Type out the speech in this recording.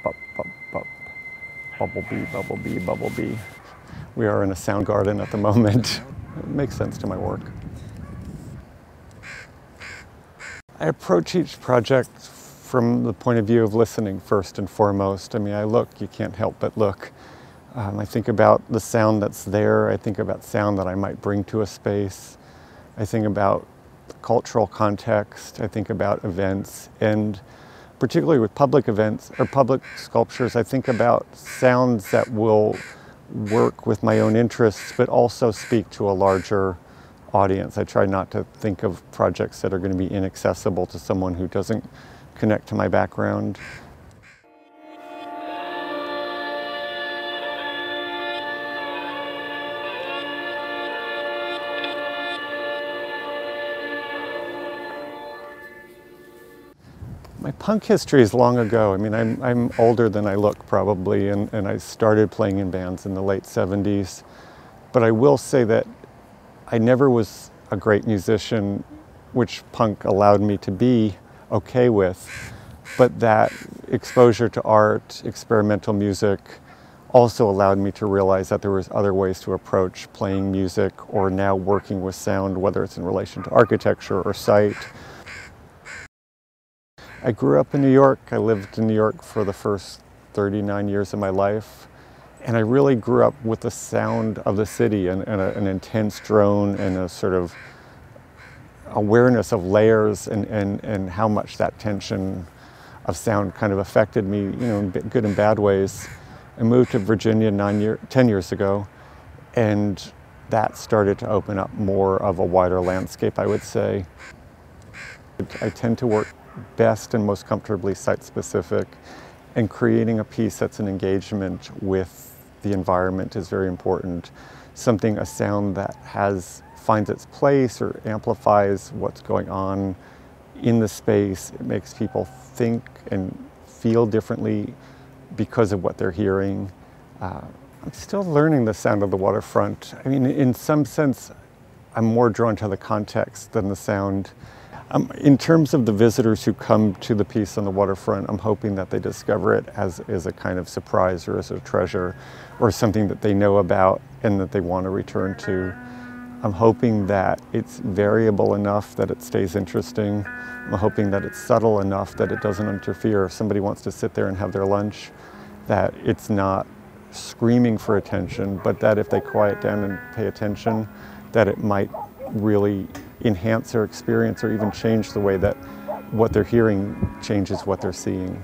bop, bop, bop. Bumblebee, bumblebee, bumblebee. We are in a sound garden at the moment. It makes sense to my work. I approach each project from the point of view of listening first and foremost. I mean, I look, you can't help but look. I think about the sound that's there. I think about sound that I might bring to a space. I think about the cultural context. I think about events, and particularly with public events or public sculptures, I think about sounds that will work with my own interests, but also speak to a larger audience. I try not to think of projects that are going to be inaccessible to someone who doesn't connect to my background. My punk history is long ago. I mean, I'm older than I look probably, and I started playing in bands in the late 70s. But I will say that I never was a great musician, which punk allowed me to be okay with. But that exposure to art, experimental music, also allowed me to realize that there was other ways to approach playing music or now working with sound, whether it's in relation to architecture or sight. I grew up in New York. I lived in New York for the first 39 years of my life. And I really grew up with the sound of the city and an intense drone and a sort of awareness of layers and how much that tension of sound kind of affected me, you know, in good and bad ways. I moved to Virginia 10 years ago, and that started to open up more of a wider landscape, I would say. I tend to work best and most comfortably site-specific, and creating a piece that's an engagement with the environment is very important. A sound that finds its place or amplifies what's going on in the space. It makes people think and feel differently because of what they're hearing. I'm still learning the sound of the waterfront. I mean, in some sense, I'm more drawn to the context than the sound. In terms of the visitors who come to the piece on the waterfront, I'm hoping that they discover it as a kind of surprise or as a treasure or something that they know about and that they want to return to. I'm hoping that it's variable enough that it stays interesting. I'm hoping that it's subtle enough that it doesn't interfere. If somebody wants to sit there and have their lunch, that it's not screaming for attention, but that if they quiet down and pay attention, that it might really enhance their experience or even change the way that what they're hearing changes what they're seeing.